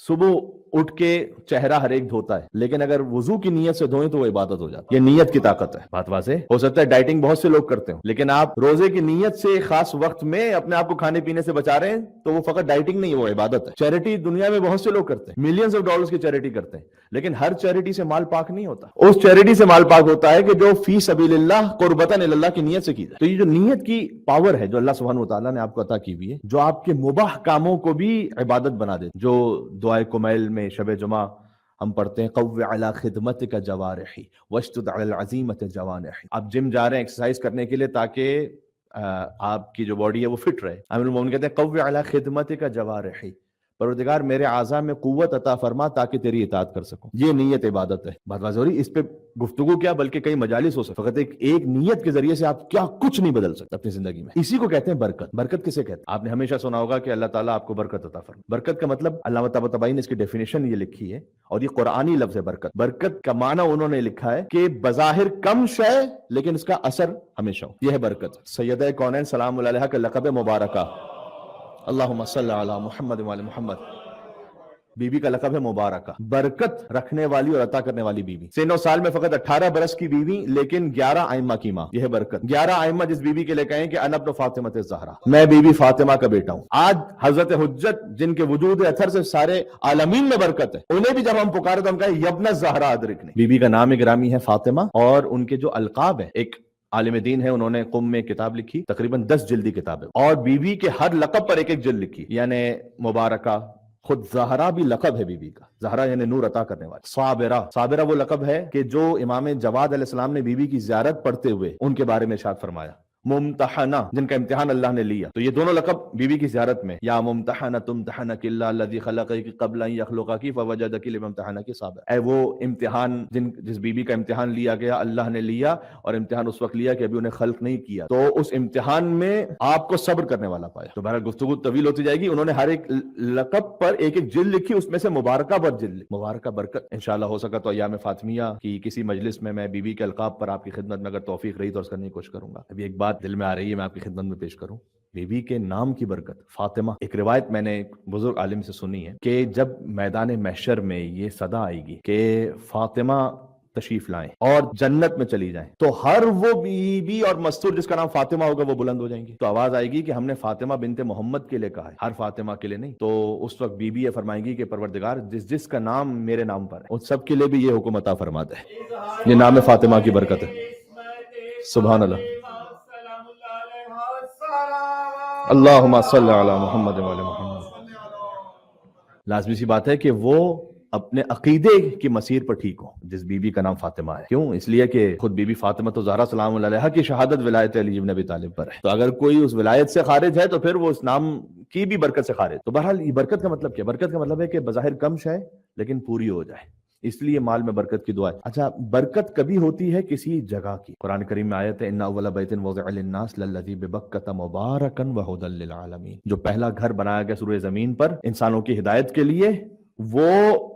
صبح اٹھ کے چہرہ ہر ایک دھوتا ہے، لیکن اگر وضو کی نیت سے دھوئیں تو وہ عبادت ہو جاتی ہے۔ یہ نیت کی طاقت ہے، بات واضح ہو سکتا ہے ڈائٹنگ بہت سے لوگ کرتے ہوں، لیکن آپ روزے کی نیت سے خاص وقت میں اپنے آپ کو کھانے پینے سے بچا رہے ہیں تو وہ فقط ڈائٹنگ نہیں ہے، وہ عبادت ہے۔ چیریٹی دنیا میں بہت سے لوگ کرتے ہیں، ملینز آف ڈالرز کی چیریٹی کرتے ہیں، لیکن ہر چیریٹی سے مال پاک نہیں ہوتا۔ اس چیریٹی سے مال پاک ہوتا ہے کہ جو فی سبیل اللہ قربتاً اللہ کی نیت سے کی جائے۔ تو یہ جو نیت کی پاور ہے جو اللہ سبحانہ وتعالیٰ نے آپ کو عطا کی ہوئی ہے، جو آپ کے مباح کاموں کو بھی عبادت بنا دے، جو دعائے کمیل میں شب جمعہ ہم پڑھتے ہیں قو علی خدمتک جوارحی واشدد علی العزیمۃ جوانحی۔ آپ جم جا رہے ہیں ایکسرسائز کرنے کے لیے تاکہ آپ کی جو باڈی ہے وہ فٹ رہے۔ امیر المومنین کہتے ہیں قو علی خدمتک جوارحی، پروردگار میرے اعضاء میں قوت عطا فرما تاکہ تیری اطاعت کر سکوں۔ یہ نیت عبادت ہے۔ بات واضح ہو رہی؟ اس پہ گفتگو کیا بلکہ کئی مجالس ہو سکتے، فقط ایک نیت کے ذریعے سے آپ کیا کچھ نہیں بدل سکتے اپنی زندگی میں۔ اسی کو کہتے ہیں برکت۔ برکت کسے کہتے ہیں؟ آپ نے ہمیشہ سنا ہوگا کہ اللہ تعالیٰ آپ کو برکت عطا فرما۔ برکت کا مطلب علامہ طباطبائی نے اس کی ڈیفینیشن یہ لکھی ہے، اور یہ قرآنی لفظ ہے برکت۔ برکت کا معنی انہوں نے لکھا ہے کہ بظاہر کم شے لیکن اس کا اثر ہمیشہ ہو، یہ ہے برکت۔ سیدہ کونین سلام اللہ علیہا کا لقب مبارکہ، اللہم صلی علی محمد وعلی محمد، بی بی کا لقب ہے مبارکہ، برکت رکھنے والی اور عطا کرنے والی بیوی۔ سن و سال میں فقط 18 برس کی بیوی لیکن 11 ائمہ کی ماں، یہ ہے برکت۔ 11 ائمہ جس بیوی کے لیے کہیں کہ انا ابن فاطمہ الزہرا، میں بی بی فاطمہ کا بیٹا ہوں۔ آج حضرت حجت جن کے وجود اثر سے سارے عالمین میں برکت ہے، انہیں بھی جب ہم پکارے تو ہم کہیں یبن الزہرا ادرکنی۔ بی بی کا نام گرامی ہے فاطمہ، اور ان کے جو القاب ہیں، ایک عالم دین ہے، انہوں نے قم میں کتاب لکھی، تقریباً 10 جلدی کتاب ہے، اور بیوی کے ہر لقب پر ایک ایک جلد لکھی، یعنی مبارکہ، خود زہرا بھی لقب ہے بیوی کا، زہرا یعنی نور عطا کرنے والی۔ صابرہ، صابرہ وہ لقب ہے کہ جو امام جواد علیہ السلام نے بیوی کی زیارت پڑھتے ہوئے ان کے بارے میں ارشاد فرمایا۔ ممتحنہ، جن کا امتحان اللہ نے لیا، تو یہ دونوں لقب بیوی کی زیارت میں، یا ممتحنہ تمتحنک اللہ الذی خلقک قبل ان یخلقک فوجدک لما امتحنک صابرہ، اے وہ امتحان جس بیوی کا امتحان لیا گیا، اللہ نے لیا، اور امتحان اس وقت لیا کہ ابھی انہیں خلق نہیں کیا، تو اس امتحان میں آپ کو صبر کرنے والا پایا۔ تو بہرحال گفتگو طویل ہوتی جائے گی۔ انہوں نے ہر ایک لقب پر ایک ایک جلد لکھی، اس میں سے مبارکہ پر جلد لکھی، مبارکہ برکت۔ انشاءاللہ ہو سکا تو ایام فاطمیہ کی کسی مجلس میں بیوی کے القاب پر آپ کی خدمت میں اگر توفیق رہی تو اس کرنے کی کوشش کروں گا۔ ابھی ایک بات دل میں آ رہی ہے، میں آپ کی خدمت میں پیش کروں۔ بیوی کے نام کی برکت، فاطمہ۔ ایک روایت میں نے ایک بزرگ عالم سے سنی ہے کہ جب میدان محشر میں یہ صدا آئے گی کہ فاطمہ تشریف لائیں اور جنت میں چلی جائیں، تو ہر وہ بیوی اور مستور جس کا نام فاطمہ ہوگا وہ بلند ہو جائیں گی، تو آواز آئے گی کہ ہم نے فاطمہ بنت محمد کے لیے کہا ہے، ہر فاطمہ کے لیے نہیں۔ تو اس وقت بیوی یہ فرمائیں گی کہ پروردگار جس کا نام میرے نام پر ہے ان سب کے لیے بھی یہ حکم عطا فرما دے۔ یہ نام فاطمہ کی برکت ہے۔ سبحان اللہ، اللہم صلی علی محمد وعلی محمد۔ لازمی سی بات ہے کہ وہ اپنے عقیدے کی مسیر پر ٹھیک ہو جس بی بی کا نام فاطمہ ہے۔ کیوں؟ اس لیے کہ خود بی بی فاطمہ تو زہرا سلام اللہ علیہا کی شہادت ولایت علی بن ابی طالب پر ہے، تو اگر کوئی اس ولایت سے خارج ہے تو پھر وہ اس نام کی بھی برکت سے خارج۔ تو بہرحال یہ برکت کا مطلب کیا؟ برکت کا مطلب ہے کہ بظاہر کم شے لیکن پوری ہو جائے، اس لیے مال میں برکت کی دعا ہے۔ اچھا، برکت کبھی ہوتی ہے کسی جگہ کی۔ قرآن کریم میں آیت ہے ان اول بیت وضع للناس للذی ببکۃ مبارکا وہدی للعالمین، جو پہلا گھر بنایا گیا سروئے زمین پر انسانوں کی ہدایت کے لیے، وہ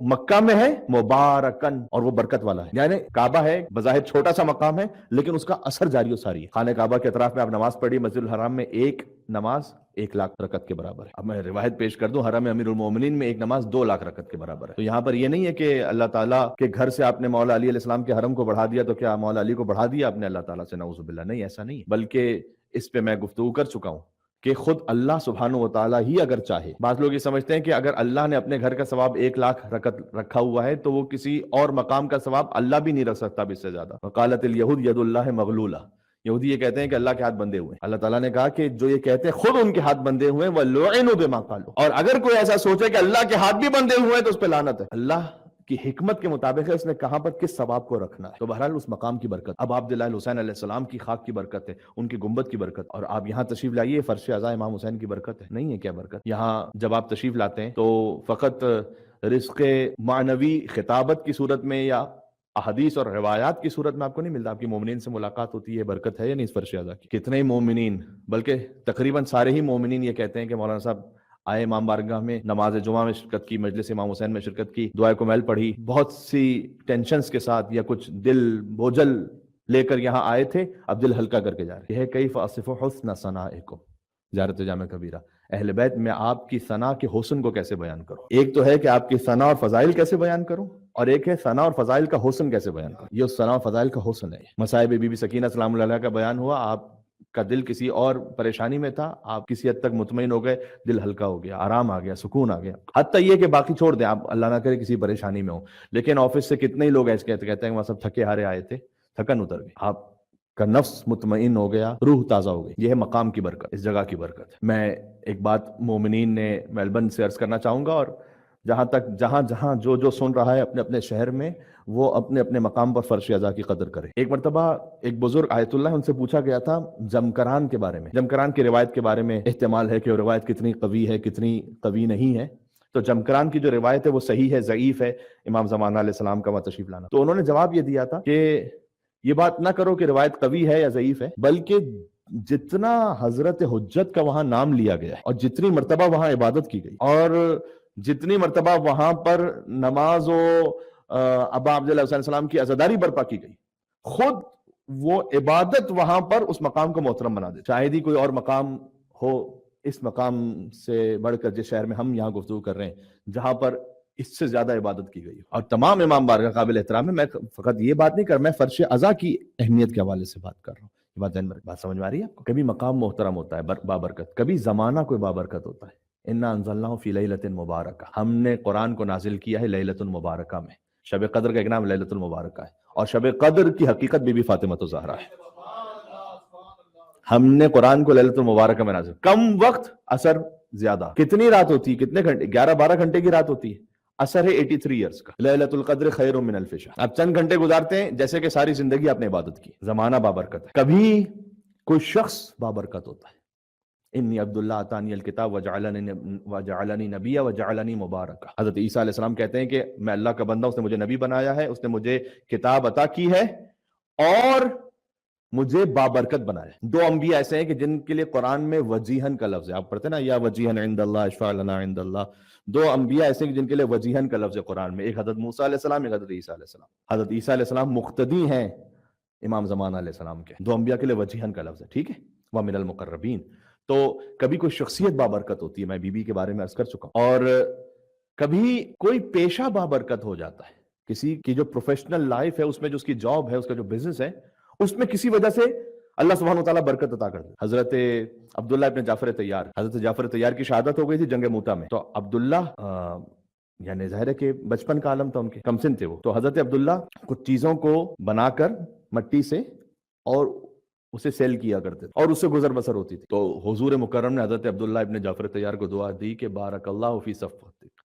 مکہ میں ہے، مبارکن، اور وہ برکت والا ہے۔ یعنی کعبہ ہے، بظاہر چھوٹا سا مقام ہے لیکن اس کا اثر جاری و ساری ہے۔ خانہ کعبہ کے اطراف میں آپ نماز پڑھی، مسجد الحرام میں ایک نماز 1,00,000 رکعت کے برابر ہے۔ اب میں روایت پیش کر دوں، حرم امیر المومنین میں ایک نماز 2,00,000 رکعت کے برابر ہے۔ تو یہاں پر یہ نہیں ہے کہ اللہ تعالیٰ کے گھر سے آپ نے مولا علی علیہ السلام کے حرم کو بڑھا دیا تو کیا مولا علی کو بڑھا دیا آپ نے اللہ تعالیٰ سے؟ نعوذ باللہ، نہیں، ایسا نہیں، بلکہ اس پہ میں گفتگو کر چکا ہوں کہ خود اللہ سبحانہ و تعالیٰ ہی اگر چاہے، بعض لوگ یہ سمجھتے ہیں کہ اگر اللہ نے اپنے گھر کا ثواب 1,00,000 رکعت رکھا ہوا ہے تو وہ کسی اور مقام کا ثواب اللہ بھی نہیں رکھ سکتا اس سے زیادہ۔ وقالت الیہود ید اللہ مغلولہ، یہودی یہ کہتے ہیں کہ اللہ کے ہاتھ بندے ہوئے ہیں۔ اللہ تعالیٰ نے کہا کہ جو یہ کہتے ہیں خود ان کے ہاتھ بندے ہوئے ہیں، وَلُعِنُوا بِمَا قَالُوا، اور اگر کوئی ایسا سوچے کہ اللہ کے ہاتھ بھی بندے ہوئے ہیں تو اس پہ لعنت ہے۔ اللہ کی حکمت کے مطابق ہے اس نے کہاں پر کس ثواب کو رکھنا ہے۔ تو بہرحال اس مقام کی برکت، اب عبداللہ الحسین علیہ السلام کی خاک کی برکت ہے، ان کی گنبد کی برکت، اور آپ یہاں تشریف لائیے، فرش عزا امام حسین کی برکت ہے، نہیں ہے کیا برکت؟ یہاں جب آپ تشریف لاتے ہیں تو فقط رزق معنوی خطابت کی صورت میں یا احادیث اور روایات کی صورت میں آپ کو نہیں ملتا، آپ کی مومنین سے ملاقات ہوتی ہے، برکت ہے یا نہیں اس فرش عزا کی؟ کتنے مومنین، بلکہ تقریباً سارے ہی مومنین یہ کہتے ہیں کہ مولانا صاحب آئے امام بارگاہ میں، نماز جمعہ میں شرکت کی، مجلس امام حسین میں شرکت کی، دعائے کمیل پڑھی، بہت سی ٹینشنز کے ساتھ یا کچھ دل بوجھل لے کر یہاں آئے تھے، اب دل ہلکا کر کے جا رہے ہیں۔ یہ ہے کیف اصف حسن ثنائکم، زیارت جامع کبیرہ۔ اہل بیت میں آپ کی ثنا کے حسن کو کیسے بیان کروں. ایک تو ہے کہ آپ کی ثنا اور فضائل کیسے بیان کروں، اور ایک ہے ثنا اور فضائل کا حسن کیسے بیان کروں. یہ ثنا اور فضائل کا حسن ہے. مصائب بی بی سکینہ سلام اللہ علیہ کا بیان ہوا، آپ کا دل کسی اور پریشانی میں تھا، آپ کسی حد تک مطمئن ہو گئے، دل ہلکا ہو گیا، آرام آ گیا، سکون آ گیا. حتیٰ یہ کہ باقی چھوڑ دیں، آپ اللہ نہ کرے کسی پریشانی میں ہو، لیکن آفس سے کتنے ہی لوگ ایسے کہتے ہیں وہاں سب تھکے ہارے آئے تھے، تھکن اتر گئی، آپ کا نفس مطمئن ہو گیا، روح تازہ ہو گئی. یہ ہے مقام کی برکت، اس جگہ کی برکت. میں ایک بات مومنین نے میلبرن سے عرض کرنا چاہوں گا، اور جہاں جو سن رہا ہے اپنے اپنے شہر میں، وہ اپنے اپنے مقام پر فرش ازا کی قدر کرے. ایک مرتبہ ایک بزرگ آیت اللہ، ان سے پوچھا گیا تھا جمکران کے بارے میں، جمکران کی روایت کے بارے میں احتمال ہے کہ وہ روایت کتنی قوی ہے کتنی قوی نہیں ہے. تو جمکران کی جو روایت ہے وہ صحیح ہے ضعیف ہے، امام زمانہ علیہ السلام کا تشریف لانا. تو انہوں نے جواب یہ دیا تھا کہ یہ بات نہ کرو کہ روایت قوی ہے یا ضعیف ہے، بلکہ جتنا حضرت حجت کا وہاں نام لیا گیا ہے، اور جتنی مرتبہ وہاں عبادت کی گئی، اور جتنی مرتبہ وہاں پر نماز و ابا عبداللہ علیہ السلام کی عزاداری برپا کی گئی، خود وہ عبادت وہاں پر اس مقام کو محترم بنا دے. شاید ہی کوئی اور مقام ہو اس مقام سے بڑھ کر جس شہر میں ہم یہاں گفتگو کر رہے ہیں، جہاں پر اس سے زیادہ عبادت کی گئی. اور تمام امام بارگاہ قابل احترام ہے. میں فقط یہ بات نہیں کر، میں فرش ازا کی اہمیت کے حوالے سے بات کر رہا ہوں. یہ بات ذہن میں، بات سمجھ میں آ رہی ہے آپ کو؟ کبھی مقام محترم ہوتا ہے بابرکت، کبھی زمانہ کوئی بابرکت ہوتا ہے. انا انزلناہ فی لیلۃ مبارکہ، ہم نے قرآن کو نازل کیا ہے لیلۃ المبارکہ میں. شب قدر کا ایک نام لیلۃ المبارکہ ہے، اور شب قدر کی حقیقت بی بی فاطمہ الزہرا ہے. ہم نے قرآن کو لیلۃ المبارکہ میں نازل. کم وقت، اثر زیادہ. کتنی رات ہوتی ہے، کتنے گھنٹے؟ 11-12 گھنٹے کی رات ہوتی ہے. اثر ہے 83 ایئرس کا. لیلۃ القدر خیر من الف شہر. آپ چند گھنٹے گزارتے ہیں جیسے کہ ساری زندگی آپ نے عبادت کی. زمانہ بابرکت ہے. کبھی کوئی شخص بابرکت ہوتا ہے. انی عبداللہ اتانی الکتاب وجعلنی نبیا وجعلنی مبارکا. حضرت عیسیٰ علیہ السلام کہتے ہیں کہ میں اللہ کا بندہ، اس نے مجھے نبی بنایا ہے، اس نے مجھے کتاب عطا کی ہے، اور مجھے بابرکت بنایا. دو انبیاء ایسے ہیں کہ جن کے لیے قرآن میں وجیہن کا لفظ ہے. آپ پڑھتے ہیں نا، یا وجیہن عند اللہ اشفع لنا عند اللہ. دو انبیاء ایسے ہیں کہ جن کے لیے وجیہن کا لفظ ہے قرآن میں. ایک حضرت موسیٰ علیہ السلام، ایک حضرت عیسیٰ علیہ السلام. حضرت عیسیٰ علیہ السلام مقتدی ہیں امام زمانہ علیہ السلام کے. دو انبیاء کے لیے وجیہن کا لفظ ہے، ٹھیک ہے. وَمِنَ الْمُقَرَّبِينَ. تو کبھی کوئی شخصیت بابرکت ہوتی ہے، میں بی بی کے بارے میں عرض کر چکا ہوں. اور کبھی کوئی پیشہ بابرکت ہو جاتا ہے. کسی کی جو پروفیشنل لائف ہے، اس میں جو اس کی جاب ہے، اس کا جو بزنس ہے، اس میں کسی وجہ سے اللہ سبحانہ وتعالیٰ برکت عطا کر دے. حضرت عبداللہ ابن جعفر طیار، حضرت جعفر طیار کی شہادت ہو گئی تھی جنگ موتا میں. تو عبداللہ یعنی ظاہر ہے کہ بچپن کا عالم تھا ان کے، کم سن تھے وہ. تو حضرت عبداللہ کچھ چیزوں کو بنا کر مٹی سے اور اسے سیل کیا کرتے تھے، اور اس سے گزر بسر ہوتی تھی. تو حضور مکرم نے حضرت عبداللہ ابن جعفر طیار کو دعا دی کہ بارک اللہ فی صفوتک،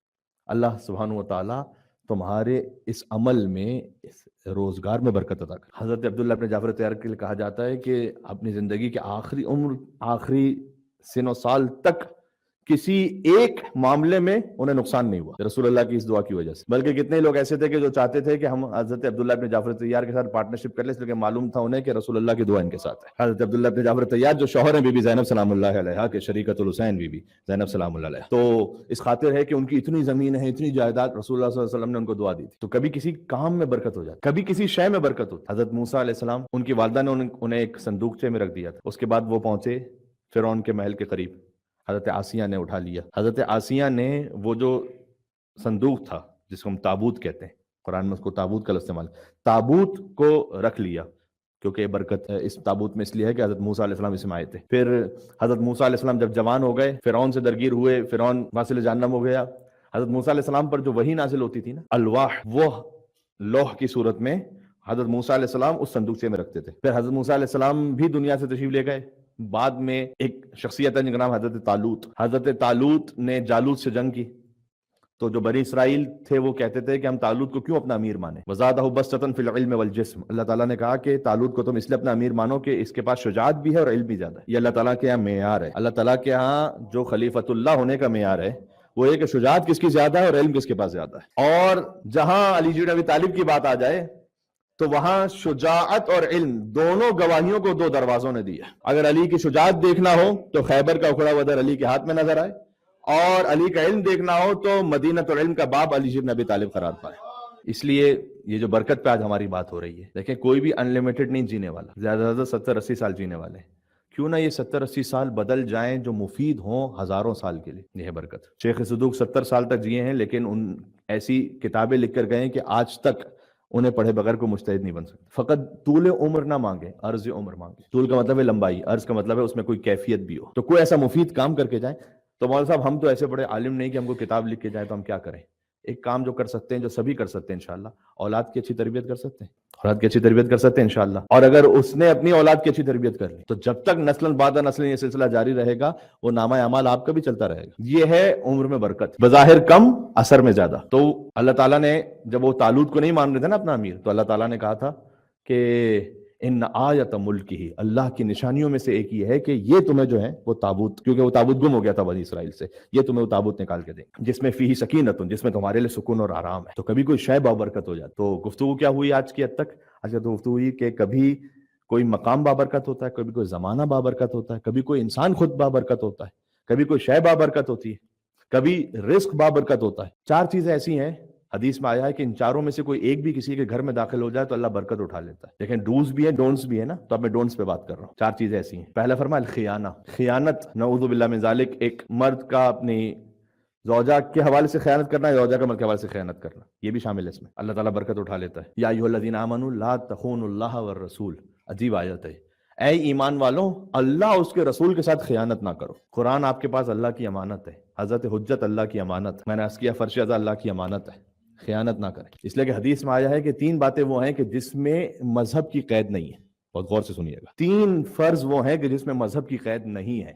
اللہ سبحانہ وتعالیٰ تمہارے اس عمل میں، اس روزگار میں برکت عطا کر. حضرت عبداللہ ابن جعفر طیار کے لیے کہا جاتا ہے کہ اپنی زندگی کے آخری عمر، آخری سن و سال تک کسی ایک معاملے میں انہیں نقصان نہیں ہوا رسول اللہ کی اس دعا کی وجہ سے. بلکہ کتنے لوگ ایسے تھے کہ جو چاہتے تھے کہ ہم حضرت عبداللہ ابن جعفر طیار کے ساتھ پارٹنرشپ کر لیں، اس لیے کہ معلوم تھا انہیں کہ رسول اللہ کی دعا ان کے ساتھ ہے. حضرت عبداللہ ابن جعفر طیار جو شوہر ہیں بی بی زینب سلام اللہ علیہا کے، شریکۃ الحسین بی بی زینب سلام اللہ علیہا، تو اس خاطر ہے کہ ان کی اتنی زمین ہے، اتنی جائیداد، رسول اللہ صلی اللہ علیہ وسلم نے ان کو دعا دی تھی. تو کبھی کسی کام میں برکت ہو جاتی، کبھی کسی شے میں برکت ہوتی. حضرت موسیٰ علیہ السلام، ان کی والدہ نے انہیں ایک صندوقچے میں رکھ دیا تھا. اس کے بعد وہ پہنچے فرعون کے محل کے قریب. حضرت آسیہ نے اٹھا لیا. حضرت آسیہ نے وہ جو صندوق تھا جس کو ہم تابوت کہتے ہیں، قرآن میں اس کو تابوت کا لفظ استعمال، تابوت کو رکھ لیا، کیونکہ برکت اس تابوت میں اس لیے ہے کہ حضرت موسیٰ علیہ السلام اس میں آئے تھے. پھر حضرت موسیٰ علیہ السلام جب جوان ہو گئے، فرعون سے درگیر ہوئے، فرعون واصل جہنم ہو گیا. حضرت موسیٰ علیہ السلام پر جو وحی نازل ہوتی تھی نا، الواح، وہ لوح کی صورت میں حضرت موسیٰ علیہ السلام اس صندوقچے میں رکھتے تھے. پھر حضرت موسیٰ علیہ السلام بھی دنیا سے تشریف لے گئے. بعد میں ایک شخصیت ہے جن کا نام حضرت طالوت. حضرت طالوت نے جالوت سے جنگ کی. تو جو بنی اسرائیل تھے وہ کہتے تھے کہ ہم طالوت کو کیوں اپنا امیر مانیں. وزادہ بسطۃ فی العلم والجسم. اللہ تعالیٰ نے کہا کہ طالوت کو تم اس لیے اپنا امیر مانو کہ اس کے پاس شجاعت بھی ہے اور علم بھی زیادہ ہے. یہ اللہ تعالیٰ کے یہاں معیار ہے. اللہ تعالیٰ کے یہاں جو خلیفۃ اللہ ہونے کا معیار ہے وہ یہ کہ شجاعت کس کی زیادہ ہے اور علم کس کے پاس زیادہ ہے. اور جہاں علی بن ابی طالب کی بات آ جائے تو وہاں شجاعت اور علم دونوں گواہیوں کو دو دروازوں نے دیا. اگر علی کی شجاعت دیکھنا ہو تو خیبر کا اکھڑا ہوا در علی کے ہاتھ میں نظر آئے، اور علی کا علم دیکھنا ہو تو مدینۃ العلم کا باب علی بن ابی طالب قرار پائے. اس لیے یہ جو برکت پہ آج ہماری بات ہو رہی ہے، دیکھیں کوئی بھی انلمیٹڈ نہیں جینے والا، زیادہ سے زیادہ 70-80 سال جینے والے، کیوں نہ یہ 70-80 سال بدل جائیں جو مفید ہوں ہزاروں سال کے لیے. یہ ہے برکت. شیخ صدوق 70 سال تک جیے ہیں لیکن ان ایسی کتابیں لکھ کر گئے ہیں کہ آج تک انہیں پڑھے بغیر کوئی مجتہد نہیں بن سکتا. فقط طول عمر نہ مانگے، عرض عمر مانگے. طول کا مطلب ہے لمبائی، عرض کا مطلب ہے اس میں کوئی کیفیت بھی ہو. تو کوئی ایسا مفید کام کر کے جائیں. تو مولانا صاحب ہم تو ایسے بڑے عالم نہیں کہ ہم کو کتاب لکھ کے جائیں، تو ہم کیا کریں؟ ایک کام جو کر سکتے ہیں، جو سبھی کر سکتے ہیں انشاءاللہ، اولاد کی اچھی تربیت کر سکتے ہیں. اولاد کی اچھی تربیت کر سکتے ہیں انشاءاللہ. اور اگر اس نے اپنی اولاد کی اچھی تربیت کر لی تو جب تک نسل بعد نسل یہ سلسلہ جاری رہے گا، وہ نامہ اعمال آپ کا بھی چلتا رہے گا. یہ ہے عمر میں برکت، بظاہر کم اثر میں زیادہ. تو اللہ تعالیٰ نے جب وہ طالوت کو نہیں مان رہے تھے نا اپنا امیر، تو اللہ تعالیٰ نے کہا تھا کہ ان آیت ملکہ، اللہ کی نشانیوں میں سے ایک یہ ہے کہ یہ تمہیں جو ہے وہ تابوت، کیونکہ وہ تابوت گم ہو گیا تھا بنی اسرائیل سے، یہ تمہیں وہ تابوت نکال کے دیں جس میں فیہ سکینت، جس میں تمہارے لیے سکون اور آرام ہے. تو کبھی کوئی شے بابرکت ہو جاتی. تو گفتگو کیا ہوئی آج کی حد تک؟ آج کی گفتگو ہوئی کہ کبھی کوئی مقام بابرکت ہوتا ہے، کبھی کوئی زمانہ بابرکت ہوتا ہے، کبھی کوئی انسان خود بابرکت ہوتا ہے، کبھی کوئی شے بابرکت ہوتی ہے، کبھی رزق بابرکت ہوتا ہے. 4 چیزیں ایسی ہیں حدیث میں آیا ہے کہ ان چاروں میں سے کوئی ایک بھی کسی کے گھر میں داخل ہو جائے تو اللہ برکت اٹھا لیتا ہے. لیکن ڈوز بھی ہیں، ڈونٹس بھی ہیں نا، تو اب میں ڈونٹس پہ بات کر رہا ہوں. 4 چیزیں ایسی ہیں. پہلا فرمایا الخیانہ، خیانت، نعوذ باللہ من ذالک. ایک مرد کا اپنی زوجہ کے حوالے سے خیانت کرنا، یا زوجہ کا مرد کے حوالے سے خیانت کرنا، یہ بھی شامل ہے اس میں. اللہ تعالیٰ برکت اٹھا لیتا ہے. یا ایھا الذین آمنوا لا تخونوا اللہ والرسول. عجیب آیت ہے. اے ایمان والوں، اللہ اس کے رسول کے ساتھ خیانت نہ کرو. قرآن آپ کے پاس اللہ کی امانت ہے، حضرت حجت اللہ کی امانت، میں نے عرض کیا فرش ازا اللہ کی امانت ہے. خیانت نہ کریں، اس لیے کہ حدیث میں آیا ہے کہ 3 باتیں وہ ہیں کہ جس میں مذہب کی قید نہیں ہے. بہت غور سے سنیے گا. 3 فرض وہ ہیں کہ جس میں مذہب کی قید نہیں ہے.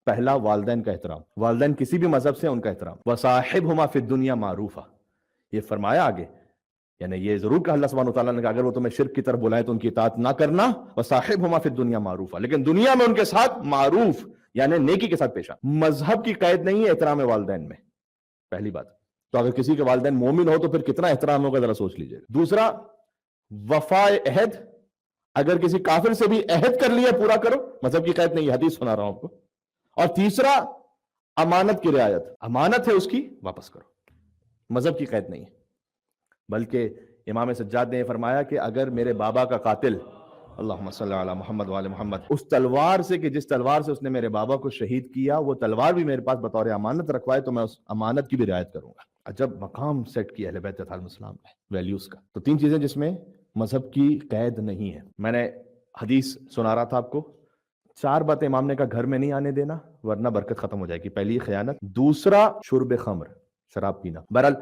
پہلا، والدین کا احترام. والدین کسی بھی مذہب سے ان کا احترام. وصاحبہما فی الدنیا معروفا. یہ فرمایا آگے، یعنی یہ ضرور کہا اللہ سبحانہ وتعالیٰ نے کہ اگر وہ تمہیں شرک کی طرف بلائے تو ان کی اطاعت نہ کرنا. وصاحبہما فی الدنیا معروفا، لیکن دنیا میں ان کے ساتھ معروف یعنی نیکی کے ساتھ پیش آ. مذہب کی قید نہیں ہے احترام والدین میں، پہلی بات. تو اگر کسی کے والدین مومن ہو تو پھر کتنا احترام ہوگا ذرا سوچ لیجئے. دوسرا، وفاء عہد. اگر کسی کافر سے بھی عہد کر لیا پورا کرو، مذہب کی قید نہیں، حدیث سنا رہا ہوں آپ کو. اور تیسرا، امانت کی رعایت. امانت ہے اس کی، واپس کرو. مذہب کی قید نہیں ہے. بلکہ امام سجاد نے فرمایا کہ اگر میرے بابا کا قاتل، اللہم صلی علی محمد وعلی محمد، اس تلوار سے کہ جس تلوار سے اس نے میرے بابا کو شہید کیا، وہ تلوار بھی میرے پاس بطور امانت رکھوائے تو میں اس امانت کی بھی رعایت کروں گا. عجب مقام سیٹ کیا اہل بیت علیہ السلام نے ویلیوز کا. تو 3 چیزیں جس میں مذہب کی قید نہیں ہے. میں نے حدیث سنا رہا تھا آپ کو. 4 باتیں امام نے کہا گھر میں نہیں آنے دینا ورنہ برکت ختم ہو جائے گی. پہلی خیانت، دوسرا شرب خمر، شراب پینا. بہرحال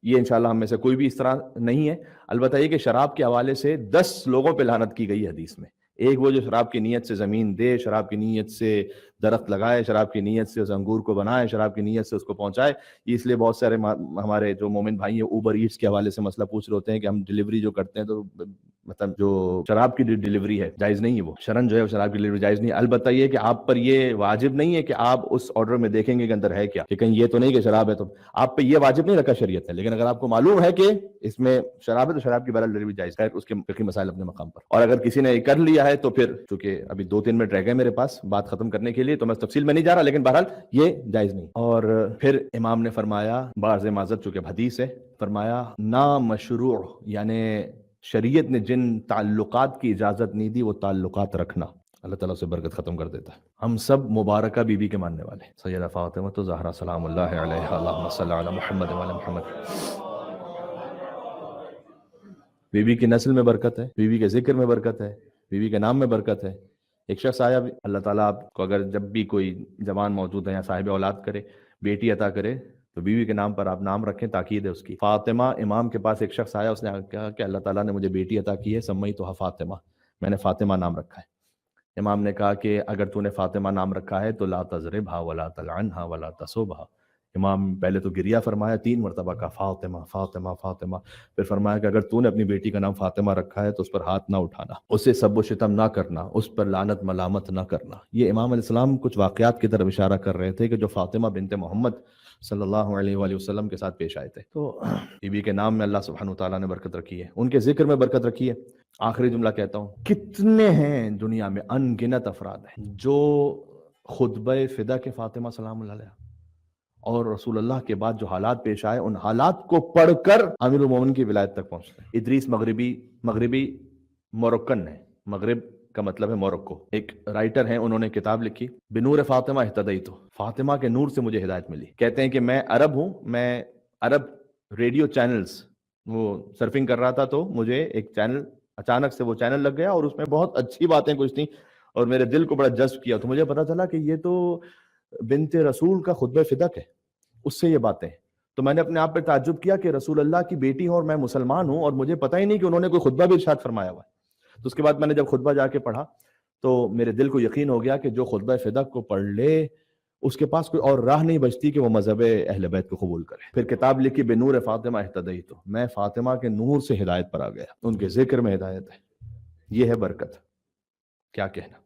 یہ انشاءاللہ ہم میں سے کوئی بھی اس طرح نہیں ہے. البتہ یہ کہ شراب کے حوالے سے 10 لوگوں پہ لعنت کی گئی حدیث میں. ایک وہ جو شراب کی نیت سے زمین دے، شراب کی نیت سے درخت لگائے، شراب کی نیت سے اس انگور کو بنائے، شراب کی نیت سے اس کو پہنچائے. اس لیے بہت سارے ہمارے جو مومن بھائی ہیں اوبر ایٹس کے حوالے سے مسئلہ پوچھ رہے ہوتے ہیں کہ ہم ڈیلیوری جو کرتے ہیں تو مطلب جو شراب کی ڈیلیوری ہے جائز نہیں ہے. وہ شرن جو ہے شراب کی ڈیلیوری جائز نہیں. البتہ یہ کہ آپ پر یہ واجب نہیں ہے کہ آپ اس آرڈر میں دیکھیں گے کہ اندر ہے کیا، کہ کہیں یہ تو نہیں کہ شراب ہے. تو آپ پہ یہ واجب نہیں رکھا شریعت ہے. لیکن اگر آپ کو معلوم ہے کہ اس میں شراب ہے تو شراب کی بہرحال ڈیلیوری جائز ہے. اس کے فقہی مسائل اپنے مقام پر. اور اگر کسی نے کر لیا ہے تو پھر چونکہ ابھی 2-3 منٹ رہ گئے میرے پاس بات ختم کرنے کے لیے تو میں تفصیل میں نہیں جا رہا، لیکن بہرحال یہ جائز نہیں. اور پھر امام نے فرمایا بعض معذرت چونکہ حدیث ہے، فرمایا نامشروع، یعنی شریعت نے جن تعلقات کی اجازت نہیں دی وہ تعلقات رکھنا اللہ تعالیٰ سے برکت ختم کر دیتا ہے. ہم سب مبارکہ بی بی کے ماننے والے. سیدہ فاطمہ زہرا سلام اللہ علیہا، اللہم صلی علی محمد وعلی محمد. بی بی کی نسل میں برکت ہے، بی بی کے ذکر میں برکت ہے، بی بی کے نام میں برکت ہے. ایک شخص آیا، اللہ تعالیٰ آپ کو اگر جب بھی کوئی جوان موجود ہے یا صاحب اولاد کرے، بیٹی عطا کرے تو بیوی کے نام پر آپ نام رکھیں، تاکید ہے اس کی. فاطمہ، امام کے پاس ایک شخص آیا، اس نے کہا کہ اللہ تعالیٰ نے مجھے بیٹی عطا کی ہے، سمیتھا فاطمہ، میں نے فاطمہ نام رکھا ہے. امام نے کہا کہ اگر تو نے فاطمہ نام رکھا ہے تو لا تضربھا ولا تلعنھا ولا تسبھا. امام پہلے تو گریہ فرمایا 3 مرتبہ کا فاطمہ فاطمہ فاطمہ. پھر فرمایا کہ اگر تو نے اپنی بیٹی کا نام فاطمہ رکھا ہے تو اس پر ہاتھ نہ اٹھانا، اسے سب و شتم نہ کرنا، اس پر لعنت ملامت نہ کرنا. یہ امام علیہ السلام کچھ واقعات کی طرف اشارہ کر رہے تھے کہ جو فاطمہ بنت محمد صلی اللہ علیہ وآلہ وسلم کے ساتھ پیش آئے تھے. تو بی بی کے نام میں اللہ سبحانہ وتعالیٰ نے برکت رکھی ہے، ان کے ذکر میں برکت رکھی ہے. آخری جملہ کہتا ہوں، کتنے ہیں دنیا میں، ان گنت افراد ہیں جو خطبہ فدا کے فاطمہ سلام اللہ علیہ اور رسول اللہ کے بعد جو حالات پیش آئے ان حالات کو پڑھ کر امیر المومنین کی ولایت تک پہنچتے ہیں. ادریس مغربی موروکن ہے، مغرب کا مطلب ہے موروکو. ایک رائٹر ہیں, انہوں نے کتاب لکھی بنور فاطمہ اہتدیت, فاطمہ کے نور سے مجھے ہدایت ملی. کہتے ہیں کہ میں عرب ہوں, میں عرب ریڈیو چینلز وہ سرفنگ کر رہا تھا, تو مجھے ایک چینل اچانک سے وہ چینل لگ گیا اور اس میں بہت اچھی باتیں کچھ تھیں اور میرے دل کو بڑا جذب کیا. تو مجھے پتا چلا کہ یہ تو بنت رسول کا خطبہ فدق ہے, اس سے یہ باتیں. تو میں نے اپنے آپ پہ تعجب کیا کہ رسول اللہ کی بیٹی ہوں اور میں مسلمان ہوں اور مجھے پتہ ہی نہیں کہ انہوں نے کوئی خطبہ بھی ارشاد فرمایا ہوا ہے. تو اس کے بعد میں نے جب خطبہ جا کے پڑھا تو میرے دل کو یقین ہو گیا کہ جو خطبہ فدق کو پڑھ لے اس کے پاس کوئی اور راہ نہیں بچتی کہ وہ مذہب اہل بیت کو قبول کرے. پھر کتاب لکھی بنور فاطمہ اہتدیت, میں فاطمہ کے نور سے ہدایت پر آ گیا, ان کے ذکر میں ہدایت ہے. یہ ہے برکت, کیا کہنا.